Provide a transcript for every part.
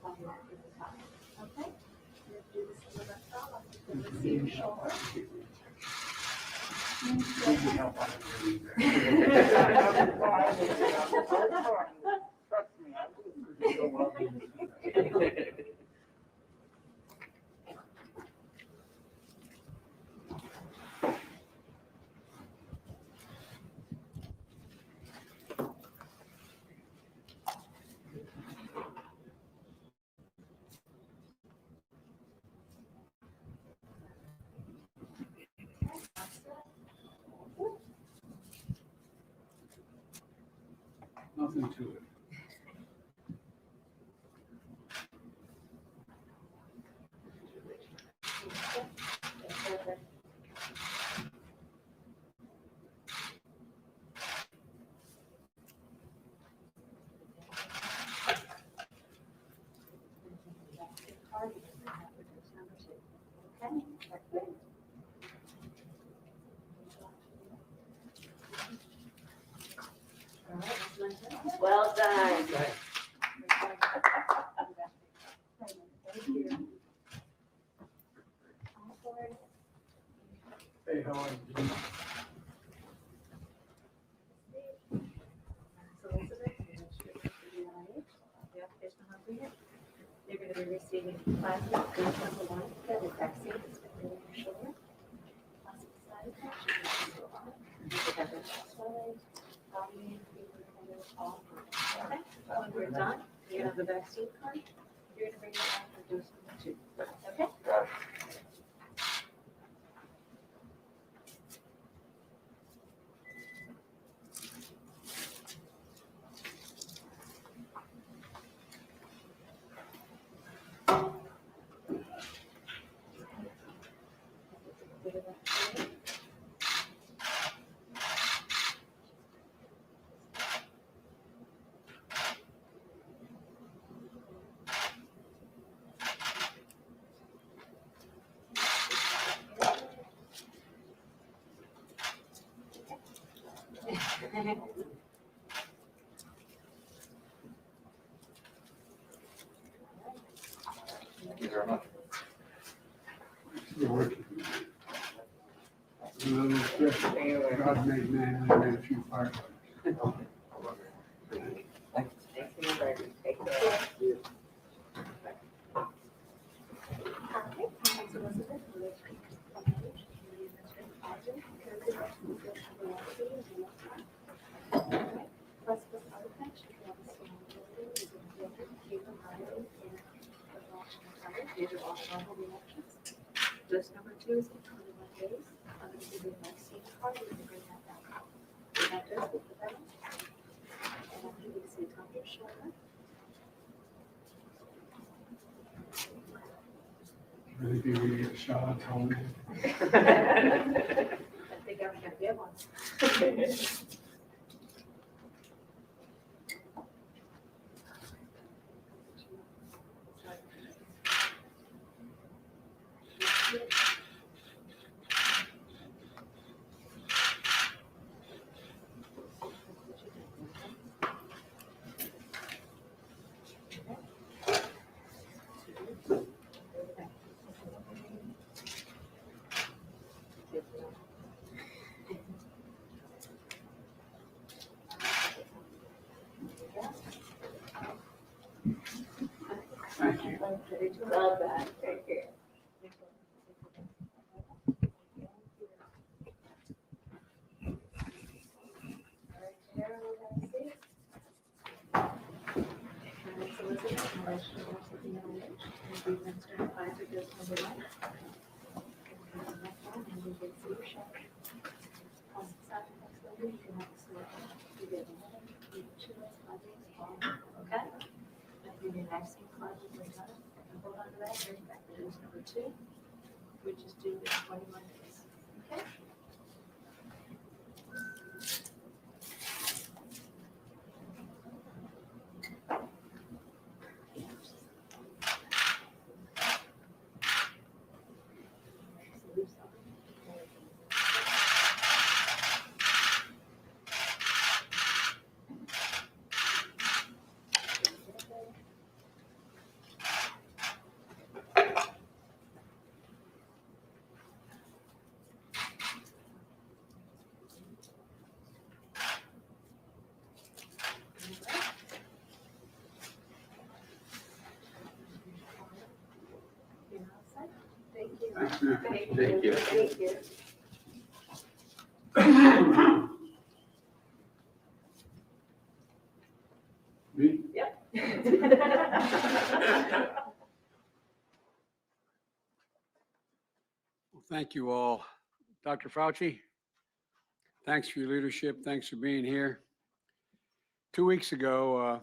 Okay. Do this in the left arm. I'll see your shoulder. Nothing to it. Well done. Hey, how are you? You're going to be receiving plastic dose number 1 COVID vaccine that's been in your shoulder. Plastic side attached. You have a swelling, vomiting, fever, headache, all. Okay. When we're done, you have the vaccine card. You're going to bring it back for dose number 2. Okay. Thank you very much. You're working. God made man, I made a few firefighters. Dose number 2 is in 21 days. I'm going to give you a vaccine card. You can bring that back. You have dose with the venom. And I'm going to see the top of your shoulder. Really be when you get a shot, tell me. I think I'm going to get one. Thank you. Love that. Thank you. Okay? Your vaccine card will bring up, and hold on to that, bring back to dose number 2, which is due in 21 days. Okay? Thank you. Thank you. Me? Yep. Well, thank you all. Dr. Fauci, thanks for your leadership. Thanks for being here. 2 weeks ago,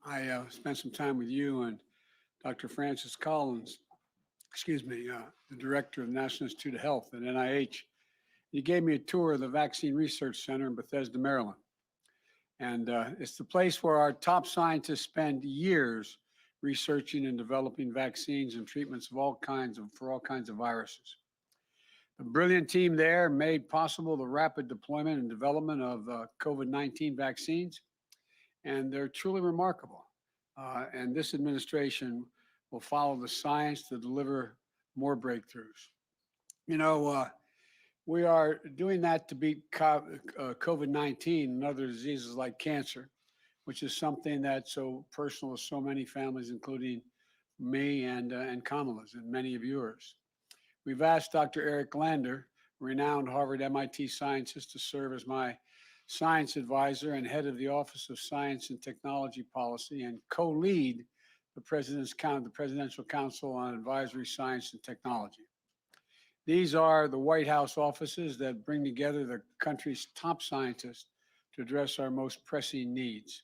I spent some time with you and Dr. Francis Collins, the director of the National Institute of Health at NIH. You gave me a tour of the Vaccine Research Center in Bethesda, Maryland. And it's the place where our top scientists spend years researching and developing vaccines and treatments for all kinds of viruses. The brilliant team there made possible the rapid deployment and development of COVID-19 vaccines, and they're truly remarkable. And this administration will follow the science to deliver more breakthroughs. You know, we are doing that to beat COVID-19 and other diseases like cancer, which is something that's so personal to so many families, including me and Kamala's and many of yours. We've asked Dr. Eric Lander, renowned Harvard MIT scientist, to serve as my science advisor and head of the Office of Science and Technology Policy and co-lead the Presidential Council on Advisory Science and Technology. These are the White House offices that bring together the country's top scientists to address our most pressing needs.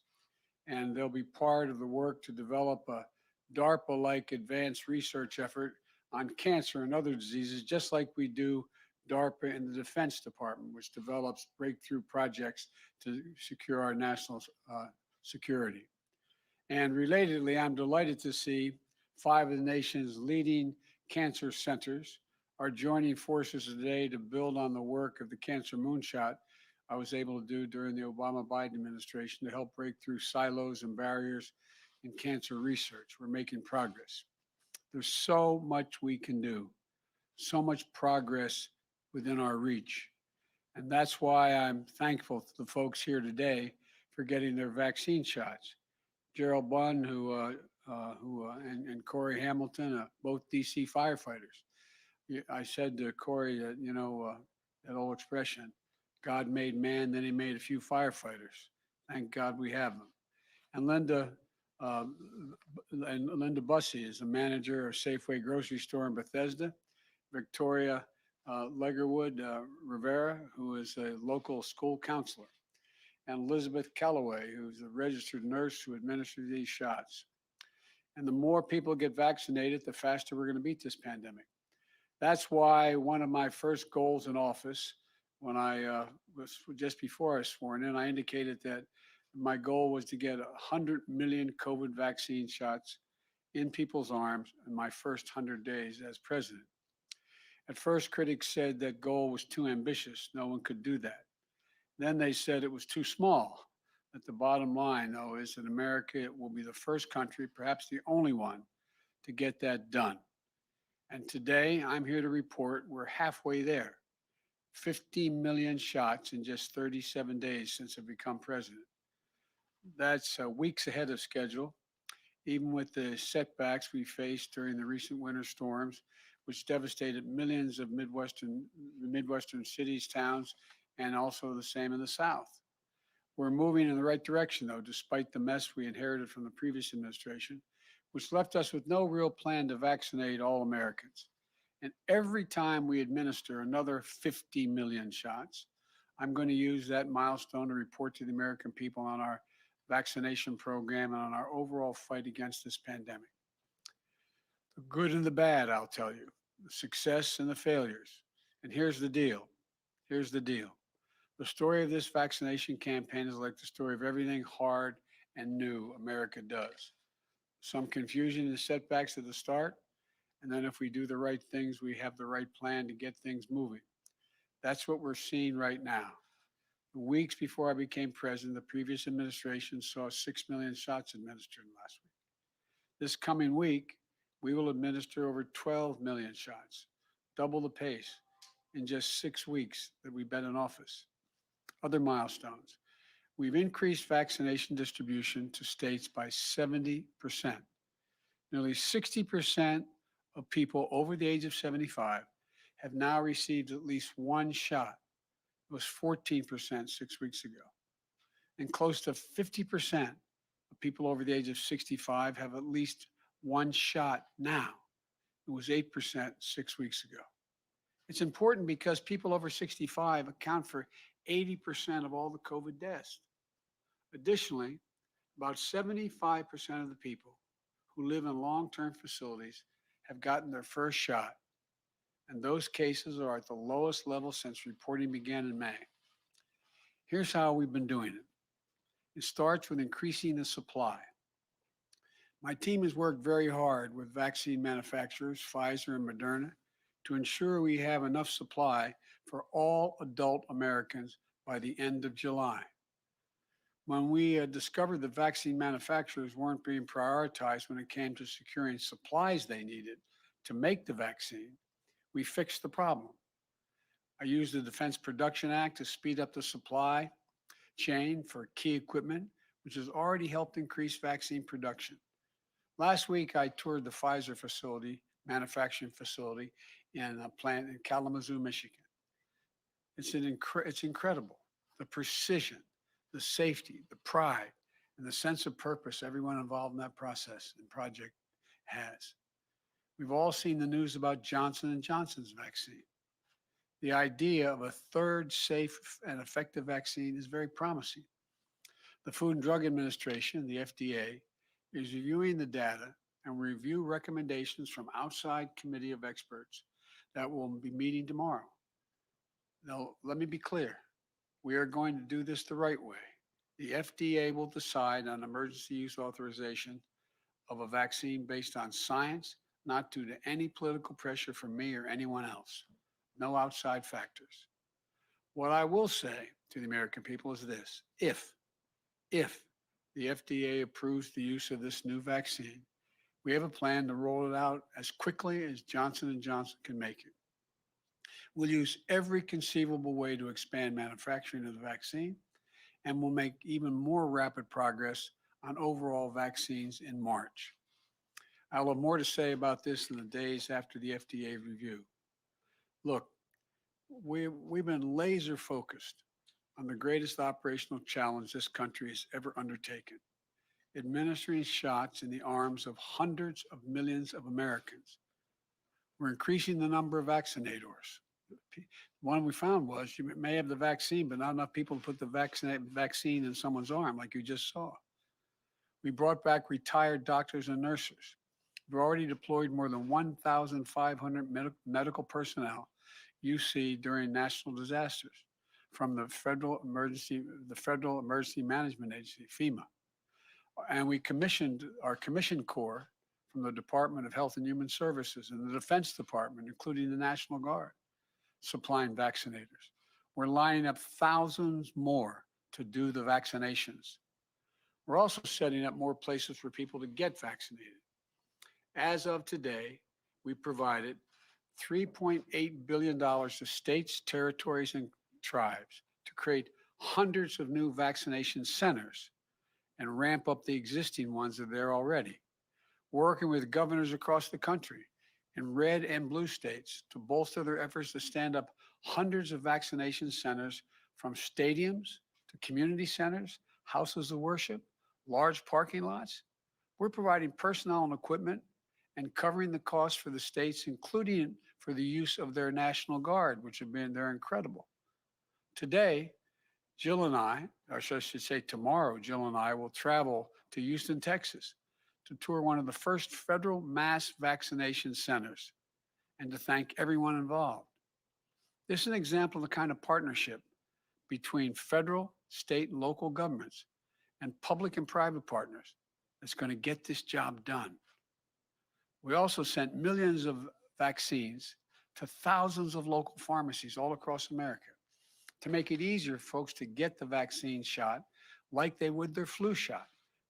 And they'll be part of the work to develop a DARPA-like advanced research effort on cancer and other diseases, just like we do DARPA in the Defense Department, which develops breakthrough projects to secure our national security. And relatedly, I'm delighted to see 5 of the nation's leading cancer centers are joining forces today to build on the work of the cancer moonshot I was able to do during the Obama-Biden administration to help break through silos and barriers in cancer research. We're making progress. There's so much we can do, so much progress within our reach. And that's why I'm thankful to the folks here today for getting their vaccine shots. Gerald Bunn, and Corey Hamilton, both DC firefighters. I said to Corey that, that old expression, God made man, then he made a few firefighters. Thank God we have them. And Linda Bussey is the manager of Safeway grocery store in Bethesda. Victoria Leggerwood Rivera, who is a local school counselor. And Elizabeth Calloway, who's a registered nurse who administers these shots. And the more people get vaccinated, the faster we're going to beat this pandemic. That's why one of my first goals in office, when I was just before I was sworn in, I indicated that my goal was to get 100 million COVID vaccine shots in people's arms in my first 100 days as president. At first, critics said that goal was too ambitious. No one could do that. Then they said it was too small. But the bottom line, though, is that America will be the first country, perhaps the only one, to get that done. And today, I'm here to report we're halfway there. 50 million shots in just 37 days since I've become president. That's weeks ahead of schedule, even with the setbacks we faced during the recent winter storms, which devastated millions of Midwestern cities, towns, and also the same in the South. We're moving in the right direction, though, despite the mess we inherited from the previous administration, which left us with no real plan to vaccinate all Americans. And every time we administer another 50 million shots, I'm going to use that milestone to report to the American people on our vaccination program and on our overall fight against this pandemic. The good and the bad, I'll tell you, the success and the failures. And here's the deal. Here's the deal. The story of this vaccination campaign is like the story of everything hard and new America does. Some confusion and setbacks at the start, and then if we do the right things, we have the right plan to get things moving. That's what we're seeing right now. Weeks before I became president, the previous administration saw 6 million shots administered last week. This coming week, we will administer over 12 million shots, double the pace in just 6 weeks that we've been in office. Other milestones. We've increased vaccination distribution to states by 70%. Nearly 60% of people over the age of 75 have now received at least one shot. It was 14% 6 weeks ago. And close to 50% of people over the age of 65 have at least one shot now. It was 8% 6 weeks ago. It's important because people over 65 account for 80% of all the COVID deaths. Additionally, about 75% of the people who live in long-term facilities have gotten their first shot, and those cases are at the lowest level since reporting began in May. Here's how we've been doing it. It starts with increasing the supply. My team has worked very hard with vaccine manufacturers, Pfizer and Moderna, to ensure we have enough supply for all adult Americans by the end of July. When we discovered the vaccine manufacturers weren't being prioritized when it came to securing supplies they needed to make the vaccine, we fixed the problem. I used the Defense Production Act to speed up the supply chain for key equipment, which has already helped increase vaccine production. Last week, I toured the Pfizer manufacturing facility in a plant in Kalamazoo, Michigan. It's incredible, the precision, the safety, the pride, and the sense of purpose everyone involved in that process and project has. We've all seen the news about Johnson & Johnson's vaccine. The idea of a third safe and effective vaccine is very promising. The Food and Drug Administration, the FDA, is reviewing the data and will review recommendations from outside committee of experts that will be meeting tomorrow. Now, let me be clear. We are going to do this the right way. The FDA will decide on emergency use authorization of a vaccine based on science, not due to any political pressure from me or anyone else. No outside factors. What I will say to the American people is this: if the FDA approves the use of this new vaccine, we have a plan to roll it out as quickly as Johnson & Johnson can make it. We'll use every conceivable way to expand manufacturing of the vaccine, and we'll make even more rapid progress on overall vaccines in March. I'll have more to say about this in the days after the FDA review. Look, we've been laser focused on the greatest operational challenge this country has ever undertaken: administering shots in the arms of hundreds of millions of Americans. We're increasing the number of vaccinators. One we found was you may have the vaccine, but not enough people to put the vaccine in someone's arm, like you just saw. We brought back retired doctors and nurses. We've already deployed more than 1,500 medical personnel you see during national disasters from the Federal Emergency Management Agency, FEMA. And we commissioned our commission corps from the Department of Health and Human Services and the Defense Department, including the National Guard, supplying vaccinators. We're lining up thousands more to do the vaccinations. We're also setting up more places for people to get vaccinated. As of today, we provided $3.8 billion to states, territories, and tribes to create hundreds of new vaccination centers and ramp up the existing ones that are there already. We're working with governors across the country in red and blue states to bolster their efforts to stand up hundreds of vaccination centers, from stadiums to community centers, houses of worship, large parking lots. We're providing personnel and equipment and covering the costs for the states, including for the use of their National Guard, which they're incredible. Today, Jill and I, or I should say tomorrow, Jill and I will travel to Houston, Texas, to tour one of the first federal mass vaccination centers and to thank everyone involved. This is an example of the kind of partnership between federal, state, and local governments and public and private partners that's going to get this job done. We also sent millions of vaccines to thousands of local pharmacies all across America to make it easier for folks to get the vaccine shot like they would their flu shot,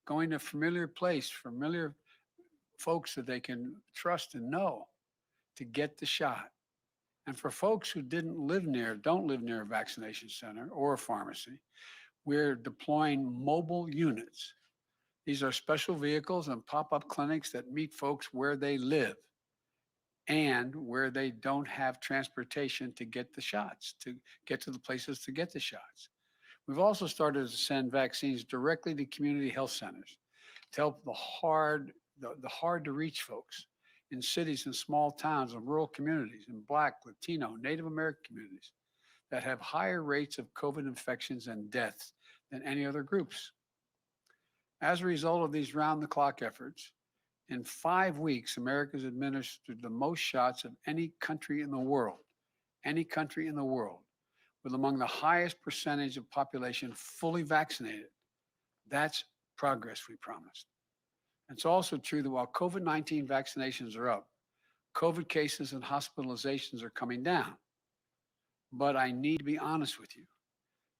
going to a familiar place, familiar folks that they can trust and know to get the shot. And for folks who don't live near a vaccination center or a pharmacy, we're deploying mobile units. These are special vehicles and pop-up clinics that meet folks where they live and where they don't have transportation to get the shots, to get to the places to get the shots. We've also started to send vaccines directly to community health centers to help the hard to reach folks in cities and small towns and rural communities, in Black, Latino, Native American communities that have higher rates of COVID infections and deaths than any other groups. As a result of these round the clock efforts, in 5 weeks, America's administered the most shots of any country in the world, with among the highest percentage of population fully vaccinated. That's progress we promised. It's also true that while COVID-19 vaccinations are up, COVID cases and hospitalizations are coming down. But I need to be honest with you.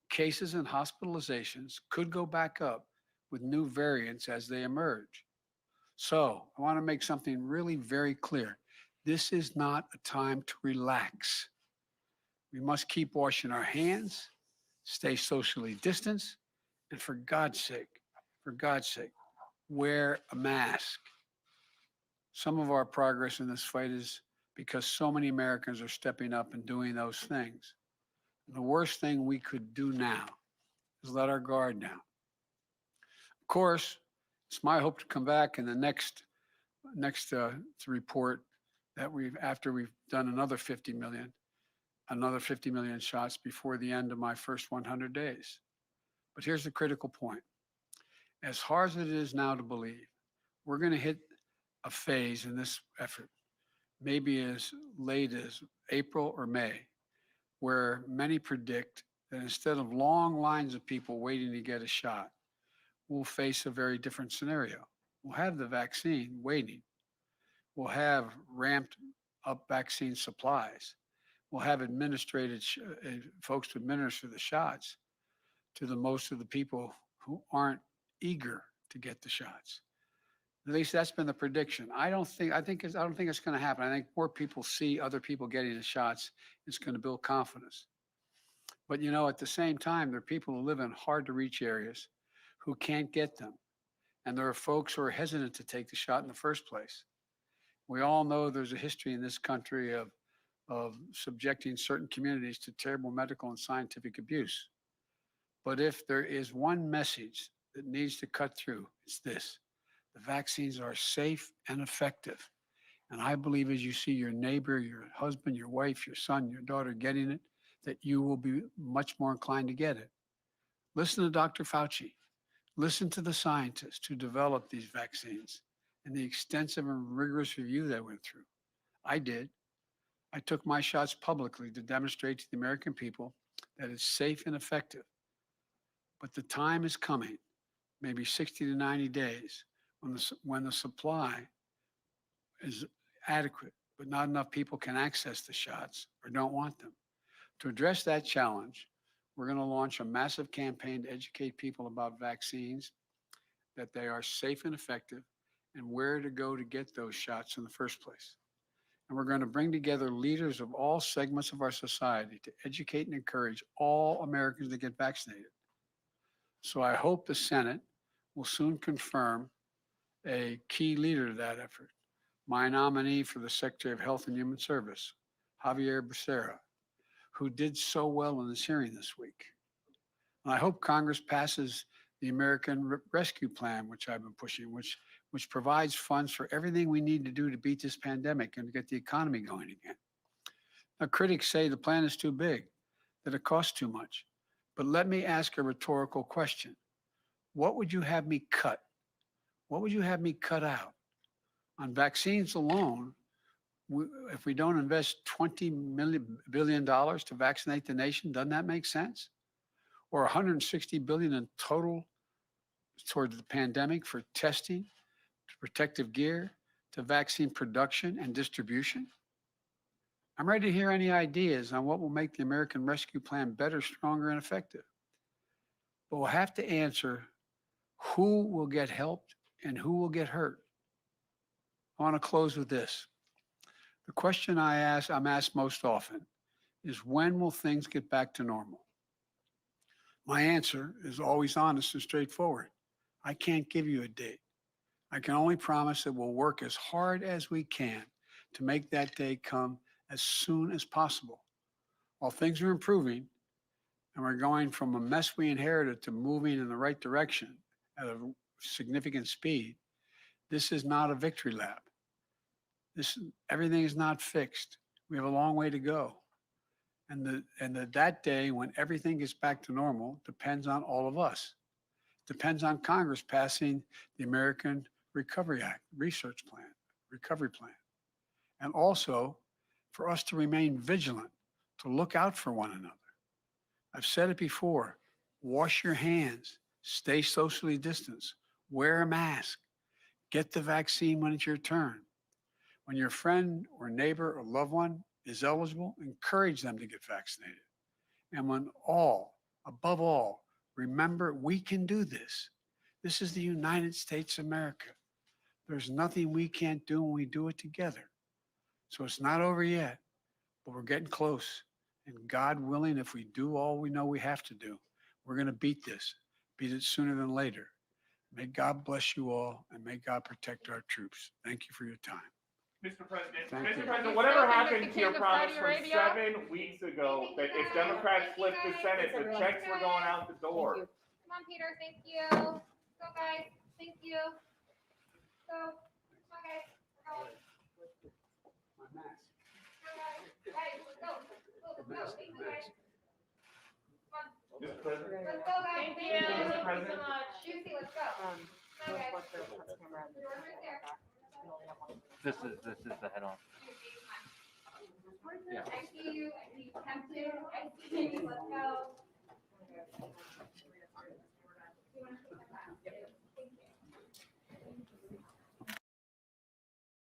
Cases and hospitalizations could go back up with new variants as they emerge. So I want to make something really very clear. This is not a time to relax. We must keep washing our hands, stay socially distanced, and for God's sake, wear a mask. Some of our progress in this fight is because so many Americans are stepping up and doing those things. The worst thing we could do now is let our guard down. Of course, it's my hope to come back in the next report that after we've done another 50 million shots before the end of my first 100 days. But here's the critical point. As hard as it is now to believe, we're going to hit a phase in this effort, maybe as late as April or May, where many predict that instead of long lines of people waiting to get a shot, we'll face a very different scenario. We'll have the vaccine waiting. We'll have ramped up vaccine supplies. We'll have folks to administer the shots to the most of the people who aren't eager to get the shots. At least that's been the prediction. I don't think it's going to happen. I think more people see other people getting the shots. It's going to build confidence. But at the same time, there are people who live in hard to reach areas who can't get them. And there are folks who are hesitant to take the shot in the first place. We all know there's a history in this country of subjecting certain communities to terrible medical and scientific abuse. But if there is one message that needs to cut through, it's this. The vaccines are safe and effective. And I believe as you see your neighbor, your husband, your wife, your son, your daughter getting it, that you will be much more inclined to get it. Listen to Dr. Fauci. Listen to the scientists who developed these vaccines and the extensive and rigorous review they went through. I did. I took my shots publicly to demonstrate to the American people that it's safe and effective. But the time is coming, maybe 60 to 90 days, when the supply is adequate, but not enough people can access the shots or don't want them. To address that challenge, we're going to launch a massive campaign to educate people about vaccines, that they are safe and effective, and where to go to get those shots in the first place. And we're going to bring together leaders of all segments of our society to educate and encourage all Americans to get vaccinated. So I hope the Senate will soon confirm a key leader to that effort, my nominee for the Secretary of Health and Human Service, Javier Becerra, who did so well in this hearing this week. And I hope Congress passes the American Rescue Plan, which I've been pushing, which provides funds for everything we need to do to beat this pandemic and to get the economy going again. Now, critics say the plan is too big, that it costs too much. But let me ask a rhetorical question. What would you have me cut? What would you have me cut out? On vaccines alone, if we don't invest $20 billion to vaccinate the nation, doesn't that make sense? Or $160 billion in total toward the pandemic for testing, to protective gear, to vaccine production and distribution? I'm ready to hear any ideas on what will make the American Rescue Plan better, stronger, and effective. But we'll have to answer who will get helped and who will get hurt. I want to close with this. The question I'm asked most often is, when will things get back to normal? My answer is always honest and straightforward. I can't give you a date. I can only promise that we'll work as hard as we can to make that day come as soon as possible. While things are improving and we're going from a mess we inherited to moving in the right direction at a significant speed, this is not a victory lap. Everything is not fixed. We have a long way to go. And that day when everything gets back to normal depends on all of us. Depends on Congress passing the American Recovery Act, recovery plan. And also for us to remain vigilant, to look out for one another. I've said it before, wash your hands, stay socially distanced, wear a mask, get the vaccine when it's your turn. When your friend or neighbor or loved one is eligible, encourage them to get vaccinated. And above all, remember we can do this. This is the United States of America. There's nothing we can't do when we do it together. So it's not over yet, but we're getting close. And God willing, if we do all we know we have to do, we're going to beat this, beat it sooner than later. May God bless you all and may God protect our troops. Thank you for your time. Mr. President, Thank you. Mr. President, whatever Spoken happened with to your the king of promise Saudi from Arabia. 7 weeks ago that if Democrats flipped the Senate, the checks were going out the door? Come on, Peter, thank you. Go, guys, thank you. Go, come on, guys. Go, My mask. guys, let's go. Let's go, thank you, guys. Mr. President, Let's go, guys. Thank you. Mr. Thank you so President. much. Juicy, let's go. Come on, guys. You're right there. This is the head on. Yeah. I see you, I see you tempted, I see you, let's go. You wanna take that back?